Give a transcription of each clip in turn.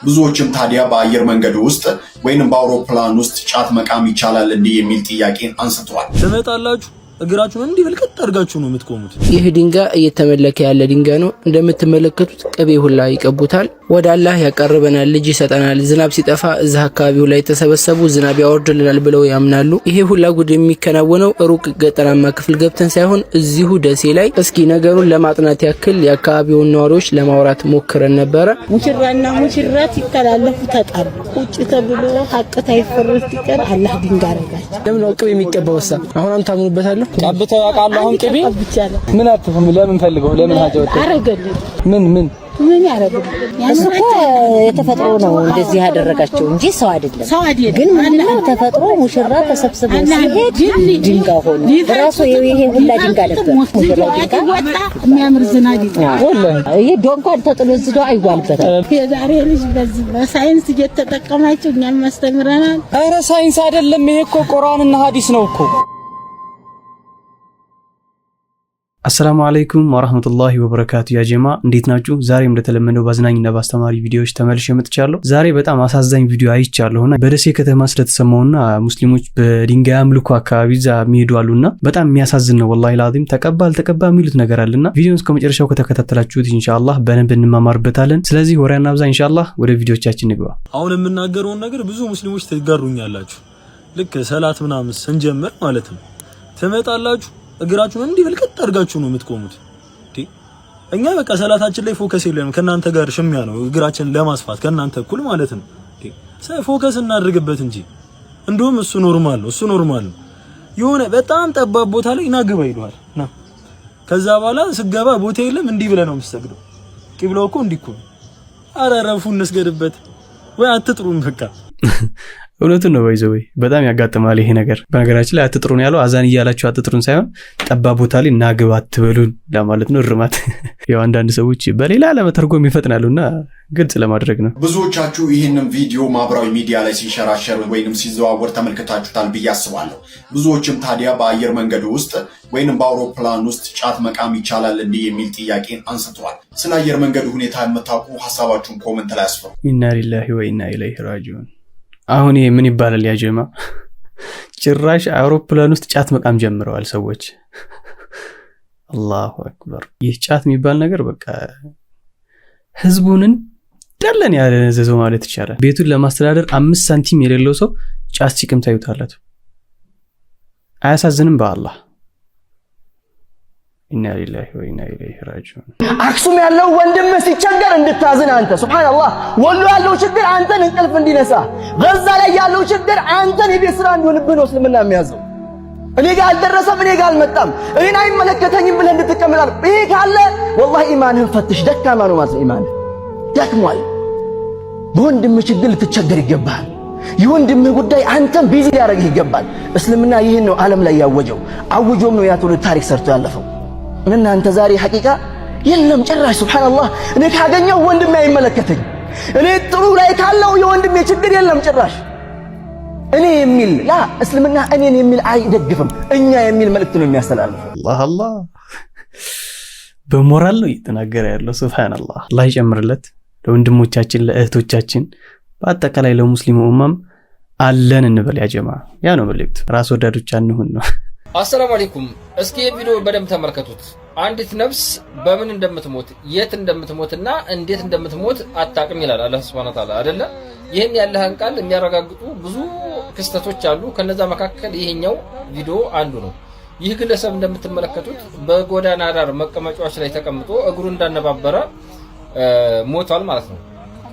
ብዙዎችም ታዲያ በአየር መንገዱ ውስጥ ወይንም በአውሮፕላን ውስጥ ጫት መቃም ይቻላል እንዴ የሚል ጥያቄን አንስተዋል። ትመጣላችሁ እግራችሁን እንዲህ በልቀጥ አድርጋችሁ ነው የምትቆሙት። ይህ ድንጋይ እየተመለከ ያለ ድንጋይ ነው። እንደምትመለከቱት ቅቤ ሁላ ይቀቡታል። ወደ አላህ ያቀርበናል፣ ልጅ ይሰጠናል፣ ዝናብ ሲጠፋ እዛ አካባቢው ላይ ተሰበሰቡ ዝናብ ያወርድልናል ብለው ያምናሉ። ይሄ ሁላ ጉድ የሚከናወነው ሩቅ ገጠራማ ክፍል ገብተን ሳይሆን እዚሁ ደሴ ላይ። እስኪ ነገሩን ለማጥናት ያክል የአካባቢውን ነዋሪዎች ለማውራት ሞክረን ነበረ። ሙሽራና ሙሽራት ይከላለፉ ተጣሉ። ቁጭ ተብሎ ሀቅታ ይፈረስ ይቀር አላህ ድንጋይ አረጋቸው። ለምን ነው ቅቤ የሚቀባው? አሁን አንተ ታምኑበታለህ? ቀብተው ያውቃሉ? አሁን ቅቤ ምን አትፈም? ለምን ፈልገው? ለምን ሀጃው አረጋለሁ? ምን ያረጋል? ያንስኮ የተፈጥሮ ነው እንደዚህ ያደረጋቸው እንጂ ሰው አይደለም። ግን ምንድነው ተፈጥሮ ሙሽራ ተሰብስቦ ሲሄድ ድንጋይ ሆነ ራሱ ይሄ ሁላ ድንጋይ ነበር። ሙሽራ ድንጋይ ወጣ የሚያምር ዝናብ ይጣል ወላሂ ይሄ ዶንኳን ተጥሎ ዝዶ አይዋልበታል። የዛሬ ልጅ በዚህ በሳይንስ እየተጠቀማቸው እኛም ማስተምረናል። ኧረ ሳይንስ አይደለም ይሄ እኮ ቁርአንና ሐዲስ ነው እኮ። አሰላሙ አለይኩም ወራህመቱላሂ ወበረካቱ። ያ ጀማ እንዴት ናችሁ? ዛሬም እንደተለመደው ባዝናኝና ባስተማሪ ቪዲዮዎች ተመልሼ መጥቻለሁ። ዛሬ በጣም አሳዛኝ ቪዲዮ አይቻለሁና በደሴ ከተማ ስለተሰማውና ሙስሊሞች በድንጋይ አምልኮ አካባቢ ዛ የሚሄዱ አሉና በጣም የሚያሳዝን ነው። ወላሂ ላዚም ተቀባል የሚሉት ነገር አለና ቪዲዮውን እስከ መጨረሻው ከተከታተላችሁት ኢንሻአላህ በደንብ እንማማርበታለን። ስለዚህ ወሬ አናብዛ፣ ኢንሻአላህ ወደ ቪዲዮቻችን እንግባ። አሁን የምናገረውን ነገር ብዙ ሙስሊሞች ትጋሩኛላችሁ። ልክ ሰላት ምናምን ስንጀምር ማለት ነው ትመጣላችሁ እግራችሁን እንዲህ በልቀጥ አድርጋችሁ ነው የምትቆሙት። እኛ በቃ ሰላታችን ላይ ፎከስ የለንም። ከናንተ ጋር ሽሚያ ነው እግራችንን ለማስፋት ከናንተ እኩል ማለት ነው። ፎከስ እናድርግበት እንጂ እንደውም እሱ ኖርማል ነው። የሆነ በጣም ጠባብ ቦታ ላይ ናግባ ይሏል ና ከዛ በኋላ ስገባ ቦታ የለም እንዲህ ብለ ነው የምትሰግደው። ቂብላው እኮ እንዲህ እኮ ኧረ ረፉ እንስገድበት ወይ አትጥሩም በቃ እውነቱን ነው ባይዘው በጣም ያጋጥማል ይሄ ነገር። በነገራችን ላይ አትጥሩን ያለው አዛን እያላችሁ አትጥሩን ሳይሆን ጠባብ ቦታ ላይ ናግባ አትበሉን ለማለት ነው። እርማት ያው አንዳንድ ሰዎች በሌላ ለመተርጎም ይፈጥናሉና ግልጽ ለማድረግ ነው። ብዙዎቻችሁ ይህንን ቪዲዮ ማህበራዊ ሚዲያ ላይ ሲንሸራሸር ወይንም ሲዘዋወር ተመልክታችሁታል ብዬ አስባለሁ። ብዙዎችም ታዲያ በአየር መንገዱ ውስጥ ወይንም በአውሮፕላን ውስጥ ጫት መቃም ይቻላል እንዴ የሚል ጥያቄን አንስተዋል። ስለ አየር መንገዱ ሁኔታ የምታውቁ ሐሳባችሁን ኮሜንት ላይ አስፍሩ። ኢና ሊላሂ ወኢና ኢለይሂ ራጂዑን። አሁን ይሄ ምን ይባላል ያ ጀማ? ጭራሽ አውሮፕላን ውስጥ ጫት መቃም ጀምረዋል ሰዎች። አላሁ አክበር። ይህ ጫት የሚባል ነገር በቃ ህዝቡን እንዳለን ያለዘዘው ማለት ይቻላል። ቤቱን ለማስተዳደር 5 ሳንቲም የሌለው ሰው ጫት ሲቅም ታዩታላችሁ። አያሳዝንም? በአላህ ኢና ሊላሂ ወኢና ኢለይሂ ራጂዑን። አክሱም ያለው ወንድም ሲቸገር እንድታዝን አንተ ሱብሃንአላህ፣ ወሎ ያለው ችግር አንተን እንቅልፍ እንዲነሳ፣ ጋዛ ላይ ያለው ችግር አንተን የቤት ስራ እንዲሆንብህ ነው እስልምና የሚያዘው። እኔ ጋር አልደረሰም፣ እኔ ጋር አልመጣም፣ እኔን አይመለከተኝም ብለህ እንድትቀመጣል። ይሄ ካለ ወላሂ ኢማንህን ፈትሽ። ደካማ ነው ማለት ነው። ኢማንህ ደክሟል። በወንድምህ ችግር ልትቸገር ይገባል። የወንድምህ ጉዳይ አንተን ቢዚ ሊያደርግህ ይገባል። እስልምና ይህን ነው ዓለም ላይ ያወጀው። አውጆም ነው ያ ትውልድ ታሪክ ሰርቶ ያለፈው። እናንተ ዛሬ ሐቂቃ የለም ጭራሽ ሱብሃንአላህ። እኔ ካገኘው ወንድሜ አይመለከተኝ፣ እኔ ጥሩ ላይ ካለው የወንድሜ ችግር የለም ጭራሽ። እኔ የሚል ላ እስልምና እኔን የሚል አይደግፍም፣ እኛ የሚል መልእክት ነው የሚያስተላልፈው። አላህ በሞራል ነው እየተናገረ ያለው። ሱብሃንአላህ አላህ ይጨምርለት። ለወንድሞቻችን ለእህቶቻችን በአጠቃላይ ለሙስሊሙ ኡማም አለን እንበል ያ ጀማ። ያ ነው መልእክቱ። ራስ ወዳዶች አንሁን ነው። አሰላሙ አለይኩም። እስኪ ቪዲዮ በደንብ ተመልከቱት። አንዲት ነፍስ በምን እንደምትሞት የት እንደምትሞትና እንዴት እንደምትሞት አታውቅም ይላል አላህ Subhanahu Wa Ta'ala አይደለ? ይሄን ያለህን ቃል የሚያረጋግጡ ብዙ ክስተቶች አሉ። ከነዛ መካከል ይሄኛው ቪዲዮ አንዱ ነው። ይህ ግለሰብ እንደምትመለከቱት በጎዳና ዳር መቀመጫዎች ላይ ተቀምጦ እግሩ እንዳነባበረ ሞቷል ማለት ነው።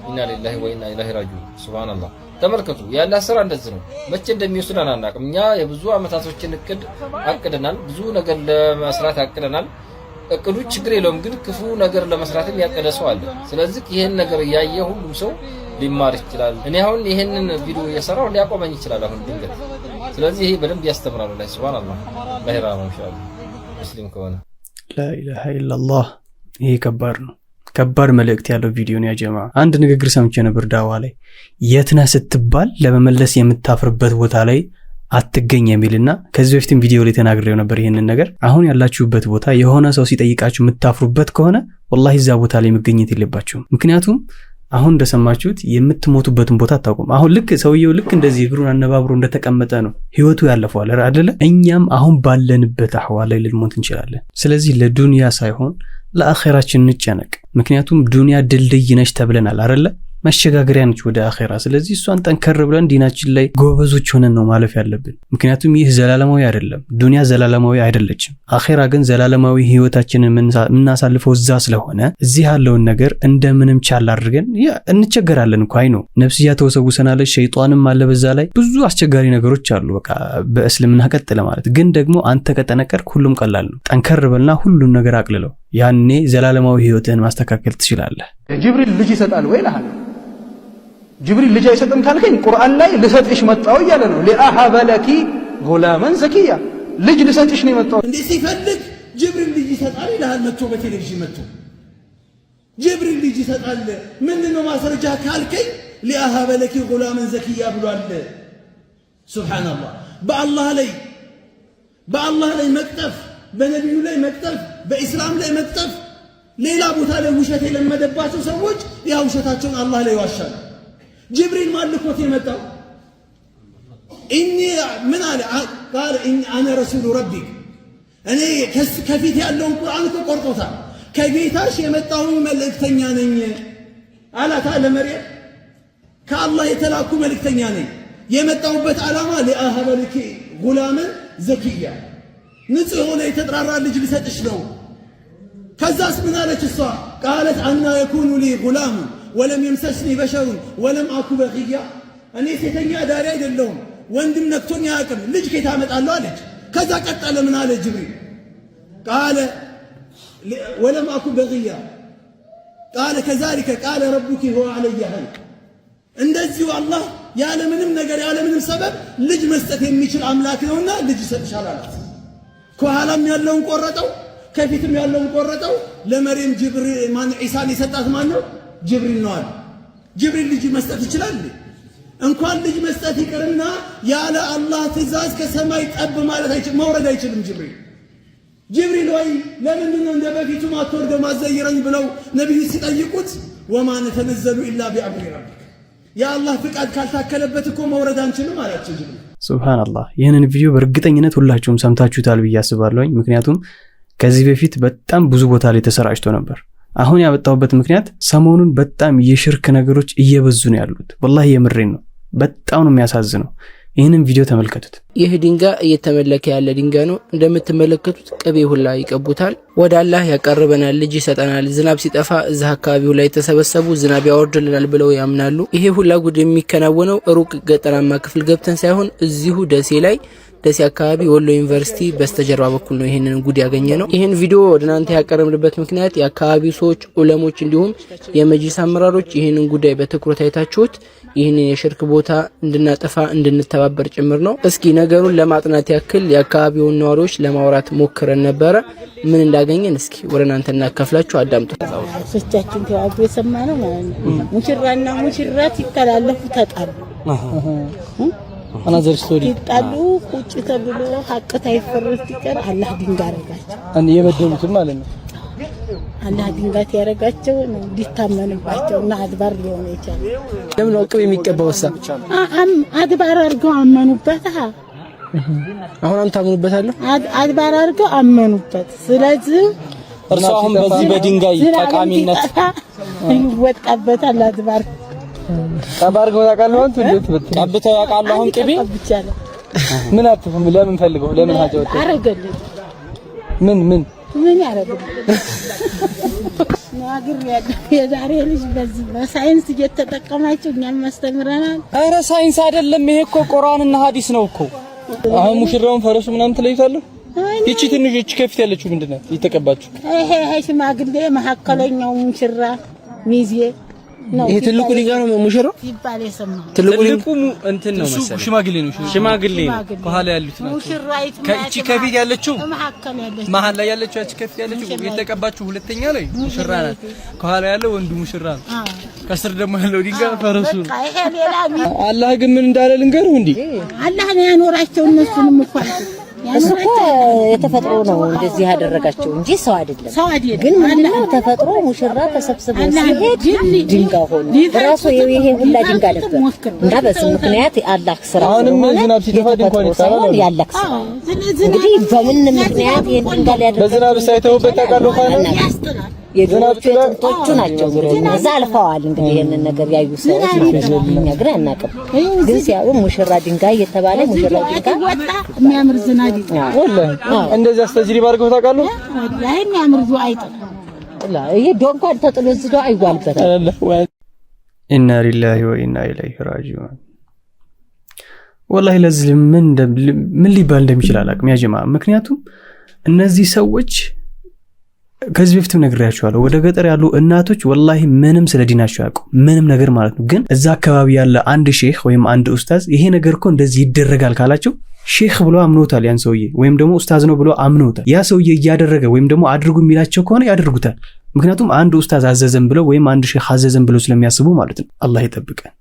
ኢና ሊላሂ ወኢና ኢለይሂ ራጂዑን። ሱብሃንአላህ ተመልከቱ። ያላህ ስራ እንደዚህ ነው። መቼ እንደሚወስደን አናውቅም። እኛ የብዙ አመታቶችን እቅድ አቅደናል፣ ብዙ ነገር ለመስራት አቅደናል። እቅዱ ችግር የለውም፣ ግን ክፉ ነገር ለመስራትም ያቀደ ሰው አለ። ስለዚህ ይሄን ነገር ያየ ሁሉም ሰው ሊማር ይችላል። እኔ አሁን ይሄንን ቪዲዮ እየሰራው ሊያቆመኝ ይችላል አሁን ድንገት። ስለዚህ ይሄ በደንብ ያስተምራል። ላይ ሱብሃንአላህ ለሂራ ነው ኢንሻአላህ ሙስሊም ከሆነ ላ ኢላሃ ኢላላህ። ይሄ ከባድ ነው። ከባድ መልእክት ያለው ቪዲዮ ነው ያ ጀማ። አንድ ንግግር ሰምቼ ነበር ዳዋ ላይ የትና ስትባል ለመመለስ የምታፍርበት ቦታ ላይ አትገኝ የሚልና ከዚህ በፊትም ቪዲዮ ላይ ተናግሬው ነበር ይሄንን ነገር። አሁን ያላችሁበት ቦታ የሆነ ሰው ሲጠይቃችሁ የምታፍሩበት ከሆነ ወላሂ እዛ ቦታ ላይ መገኘት የለባችሁም። ምክንያቱም አሁን እንደሰማችሁት የምትሞቱበትን ቦታ አታውቁም። አሁን ልክ ሰውየው ልክ እንደዚህ እግሩን አነባብሮ እንደተቀመጠ ነው ህይወቱ ያለፈው አይደለ? እኛም አሁን ባለንበት አህዋል ላይ ልንሞት እንችላለን። ስለዚህ ለዱንያ ሳይሆን ለአኺራችን እንጨነቅ። ምክንያቱም ዱንያ ድልድይ ነች ተብለናል አይደለ? መሸጋገሪያ ነች ወደ አኺራ። ስለዚህ እሷን ጠንከር ብለን ዲናችን ላይ ጎበዞች ሆነን ነው ማለፍ ያለብን። ምክንያቱም ይህ ዘላለማዊ አይደለም፣ ዱንያ ዘላለማዊ አይደለችም። አኺራ ግን ዘላለማዊ ህይወታችንን የምናሳልፈው እዛ ስለሆነ እዚህ ያለውን ነገር እንደምንም ቻል አድርገን እንቸገራለን እኮ አይ ነው። ነፍስያ ተወሰውሰናለች፣ ሸይጣንም አለ በዛ ላይ ብዙ አስቸጋሪ ነገሮች አሉ። በቃ በእስልምና ቀጥለ ማለት ግን ደግሞ አንተ ከጠነከርክ ሁሉም ቀላል ነው። ጠንከር በልና ሁሉም ነገር አቅልለው፣ ያኔ ዘላለማዊ ህይወትህን ማስተካከል ትችላለህ። ጅብሪል ልጅ ይሰጣል ወይ ለሐለ ጅብሪል ልጅ አይሰጥም ካልከኝ ቁርአን ላይ ልሰጥሽ መጣው እያለ ነው። ሊአሐበ ለኪ ጉላመን ዘኪያ ልጅ ልሰጥሽ ነው የመጣው። እንዴ ሲፈልግ ጅብሪል ልጅ ይሰጣል ይላል መጥቶ በቴሌቪዥን መጥቶ ጅብሪል ልጅ ይሰጣል። ምንድነው ማስረጃ ካልከኝ ሊአሐበ ለኪ ጉላመን ዘኪያ ብሏል። ሱብሃንአላህ። በአላህ ላይ መቅጠፍ፣ በነቢዩ ላይ መቅጠፍ፣ በኢስላም ላይ መቅጠፍ፣ ሌላ ቦታ ላይ ውሸት የለመደባቸው ሰዎች ያ ውሸታቸውን አላህ ላይ ይዋሻሉ። ጅብሪል ማልኮት የመጣው ምን አለ? ቃል አነ ረሱሉ ረቢክ እኔ ከፊት ያለውን ቁርአን ቆርጦታል። ከጌታሽ የመጣው መልእክተኛ ነኝ አላታ ለመርየም ከአላህ የተላኩ መልእክተኛ ነኝ። የመጣውበት ዓላማ ለአሐበ ለኪ ጉላመን ዘኪያ ንጹህ የሆነ የተጥራራ ልጅ ልሰጥሽ ነው። ከዛስ ምን አለች እሷ? ቃለት አና የኩኑ ሊ ጉላም ወለም የምሰስኒ በሸሩን ወለም አኩ በግያ እኔ ሴተኛ ዳሪ አይደለሁም ወንድም ነክቶኝ አያውቅም ልጅ ከየት አመጣለሁ አለች። ከዛ ቀጠለ ምን አለ ጅብሪል? ቃለ ወለም አኩ በግያ ቃለ ከዛሊከ ቃለ ረቡኪ ሁወ ዐለይየ ሀይን እንደዚሁ አላህ ያለምንም ነገር ያለምንም ሰበብ ልጅ መስጠት የሚችል አምላክ ነውና ልጅ ይሰጥሻል አላት። ከኋላም ያለውን ቆረጠው፣ ከፊትም ያለውን ቆረጠው። ለመርየም ጅብሪል ማን ዒሳን የሰጣት ማን ነው? ጅብሪል ነው አለ። ጅብሪል ልጅ መስጠት ይችላል? እንኳን ልጅ መስጠት ይቅርና ያለ አላህ ትእዛዝ ከሰማይ ጠብ ማለት አይችልም፣ መውረድ አይችልም። ጅብሪል ወይ ለምንድን ነው እንደ በፊቱ ማትወርደው ማዘይረኝ ብለው ነብዩ ሲጠይቁት ወማ ነተነዘሉ ኢላ ቢአምሪ ረቢክ የአላህ ፍቃድ ካልታከለበት እኮ መውረድ አንችልም አላቸው ጅብሪል። ሱብሃንአላህ። ይህንን ቪዲዮ በእርግጠኝነት ሁላችሁም ሰምታችሁታል ብዬ አስባለሁ። ምክንያቱም ከዚህ በፊት በጣም ብዙ ቦታ ላይ ተሰራጭቶ ነበር። አሁን ያመጣሁበት ምክንያት ሰሞኑን በጣም የሽርክ ነገሮች እየበዙ ነው ያሉት። ወላሂ የምሬን ነው። በጣም ነው የሚያሳዝነው። ይህንን ቪዲዮ ተመልከቱት። ይህ ድንጋይ እየተመለከ ያለ ድንጋይ ነው። እንደምትመለከቱት ቅቤ ሁላ ይቀቡታል። ወደ አላህ ያቀርበናል፣ ልጅ ይሰጠናል፣ ዝናብ ሲጠፋ እዛ አካባቢው ላይ ተሰበሰቡ ዝናብ ያወርድልናል ብለው ያምናሉ። ይሄ ሁላ ጉድ የሚከናወነው ሩቅ ገጠራማ ክፍል ገብተን ሳይሆን እዚሁ ደሴ ላይ ደሴ አካባቢ ወሎ ዩኒቨርሲቲ በስተጀርባ በኩል ነው ይሄንን ጉድ ያገኘ ነው። ይሄን ቪዲዮ ወደ እናንተ ያቀረብንበት ምክንያት የአካባቢው ሰዎች፣ ዑለሞች እንዲሁም የመጅሊስ አመራሮች ይሄንን ጉዳይ በትኩረት አይታችሁት ይሄንን የሽርክ ቦታ እንድናጠፋ እንድንተባበር ጭምር ነው። እስኪ ነገሩን ለማጥናት ያክል የአካባቢውን ነዋሪዎች ለማውራት ሞክረን ነበረ። ምን እንዳገኘን እስኪ ወደ እናንተ እናካፍላችሁ፣ አዳምጡ። ሶቻችን ተዋጉ የሰማነው ማለት ነው። ሙሽራና ሙሽራት ይተላለፉ ተጣሉ። አናዘር ስቶሪ ይጣሉ ቁጭ ተብሎ ሐቅ ታይፈርስ ይቀር አላህ ድንጋይ ያረጋቸው የበደሉት ማለት ነው። አላህ ድንጋይ ያረጋቸው ነው እንዲታመንባቸው እና አድባር ሊሆን ይችላል። ለምን ነው ቅቤ የሚቀባው? አድባር አድርገው አመኑበት። አሁን ታምኑበታለህ? አድባር አድርገው አመኑበት። ስለዚህ እርሱ አሁን በዚህ በድንጋይ ጠቃሚነት ይወጣበታል። አድባር ታባርገው ያውቃሉ። አንተ እንዴት ቀብተው ያውቃሉ? አሁን ቅቤ ምን አትፉም? ለምን ፈልገው ለምን ሀጃው አረገልኝ? ምን ያረጋል? ናግር የዛሬ ልጅ በዚህ በሳይንስ እየተጠቀማችሁ እኛም ማስተምረናል። ኧረ ሳይንስ አይደለም ይሄ እኮ ቁርአንና ሐዲስ ነው እኮ። አሁን ሙሽራውን ፈረሱ ምናምን ትለይታለህ። ይቺ ትንሽ እቺ ከፊት ያለችው ምንድነው የተቀባችሁ? ይሄ ሽማግሌ መሐከለኛው ሙሽራ ሚዜ ይሄ ትልቁ ድንጋይ ነው ሙሽራው ይባል የሰማው ትልቁ እንትን ነው መሰለኝ። ሽማግሌ ነው ከኋላ ያሉት ነው። ከእቺ ከፊት ያለችው መሀል ላይ ያለችው እቺ ከፊት ያለችው የተቀባችሁ ሁለተኛ ላይ ሙሽራ ናት። ከኋላ ያለው ወንዱ ሙሽራ ነው። ከስር ደግሞ ያለው ድንጋይ ፈረሱ ነው። አላህ ግን ምን እንዳለ ልንገርህ እንዴ? አላህ ነው ያኖራቸው እነሱንም እንኳን እሱ እኮ የተፈጥሮ ነው እንደዚህ ያደረጋቸው እንጂ ሰው አይደለም። ግን ምንድነው ተፈጥሮ ሙሽራ ተሰብስቦ ሲሄድ ድንጋይ ሆነ ራሱ ይሄ ሁላ ድንጋይ ነበር እና በሱ ምክንያት አላህ ስራ አሁንም ዝናብ ሲጠፋ ድንኳን ይጣላል ያላህ ስራ እንግዲህ በምን ምክንያት ይሄን ድንጋይ ያደረገ በዝናብ ሳይተውበት ታውቃለህ ካለ የዝናብ ጥንቶቹ ናቸው እዛ አልፈዋል። እንግዲህ ይሄንን ነገር ያዩ ሰዎች እኛ ግን አናውቅም። ግን ሲያዩ ሙሽራ ድንጋይ የተባለ ሙሽራ ድንጋይ የሚያምር ዝናብ ይጣላል። ወላሂ እንደዚህ አስተጅሪባ አድርገው ታውቃሉ? ወላሂ የሚያምር ዙ አይጣል ላ ይሄ ዶንኳን ተጥሎ ዝዶ አይዋልበታል። ኢና ሊላሂ ወኢና ኢለይሂ ራጂዑን። ወላሂ ለዚህ ምን ሊባል እንደሚችል አላውቅም ያ ጀማ። ምክንያቱም እነዚህ ሰዎች ከዚህ በፊትም ነግሬያቸዋለሁ ወደ ገጠር ያሉ እናቶች ወላሂ ምንም ስለ ዲናቸው ያውቁ ምንም ነገር ማለት ነው። ግን እዛ አካባቢ ያለ አንድ ሼክ ወይም አንድ ኡስታዝ ይሄ ነገር እኮ እንደዚህ ይደረጋል ካላቸው ሼክ ብሎ አምኖታል ያን ሰውዬ ወይም ደግሞ ኡስታዝ ነው ብሎ አምኖታል። ያ ሰውዬ እያደረገ ወይም ደግሞ አድርጉ የሚላቸው ከሆነ ያደርጉታል። ምክንያቱም አንድ ኡስታዝ አዘዘን ብለው ወይም አንድ ሼክ አዘዘን ብለው ስለሚያስቡ ማለት ነው። አላህ ይጠብቀን።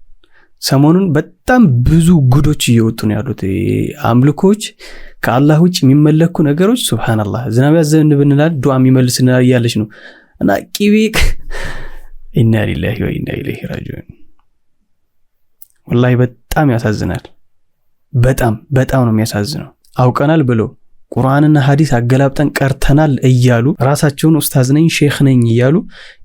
ሰሞኑን በጣም ብዙ ጉዶች እየወጡ ነው ያሉት አምልኮች ከአላህ ውጭ የሚመለኩ ነገሮች ሱብሃንአላህ። ዝናብ ያዘንብልናል ዱዓ የሚመልስልናል እያለች ነው እና ቂቤ ኢና ሊላሂ ወኢና ኢለይሂ ራጂዑን። ወላሂ በጣም ያሳዝናል። በጣም ነው የሚያሳዝነው። አውቀናል ብለው ቁርአንና ሐዲስ አገላብጠን ቀርተናል እያሉ ራሳቸውን ኡስታዝ ነኝ ሼክ ነኝ እያሉ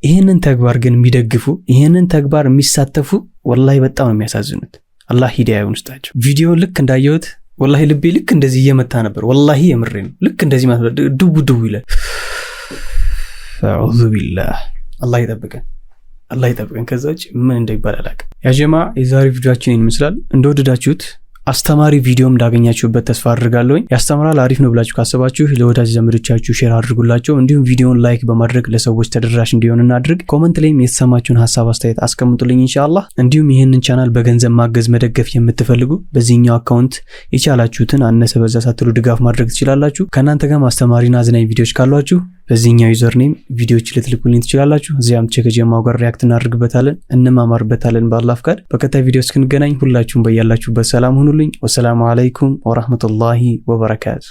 ይሄንን ተግባር ግን የሚደግፉ ይሄንን ተግባር የሚሳተፉ ወላሂ በጣም ነው የሚያሳዝኑት። አላህ ሂዳያውን ይስጣቸው። ቪዲዮ ልክ እንዳየሁት ወላሂ ልቤ ልክ እንደዚህ እየመታ ነበር። ወላሂ የምሬ ነው። ልክ እንደዚህ ማለት ድቡ ይላል። አዑዙ ቢላህ። አላህ ይጠብቀን። ከዛ ውጭ ምን እንደሚባል አላውቅም። ያ ጀማ የዛሬ ቪዲዮአችን ይመስላል። እንደወደዳችሁት አስተማሪ ቪዲዮም እንዳገኛችሁበት ተስፋ አድርጋለሁ። ያስተምራል አሪፍ ነው ብላችሁ ካሰባችሁ ለወዳጅ ዘመዶቻችሁ ሼር አድርጉላቸው። እንዲሁም ቪዲዮውን ላይክ በማድረግ ለሰዎች ተደራሽ እንዲሆን እናድርግ። ኮሜንት ላይም የተሰማችሁን ሐሳብ አስተያየት አስቀምጡልኝ ኢንሻአላህ። እንዲሁም ይሄንን ቻናል በገንዘብ ማገዝ መደገፍ የምትፈልጉ በዚህኛው አካውንት የቻላችሁትን አነሰ በዛ ሳትሉ ድጋፍ ማድረግ ትችላላችሁ። ከናንተ ጋር አስተማሪና አዝናኝ ቪዲዮዎች ካሏችሁ በዚህኛው ዩዘር ኔም ቪዲዮዎች ልትልኩልኝ ትችላላችሁ። እዚያም ከጀማው ጋር ሪአክት እናደርግበታለን እንማማርበታለን በአላህ ፍቃድ። በቀጣይ ቪዲዮ እስክንገናኝ ሁላችሁም በያላችሁበት ሰላም ሁኑልኝ። ወሰላሙ አለይኩም ወራህመቱላሂ ወበረካቱ።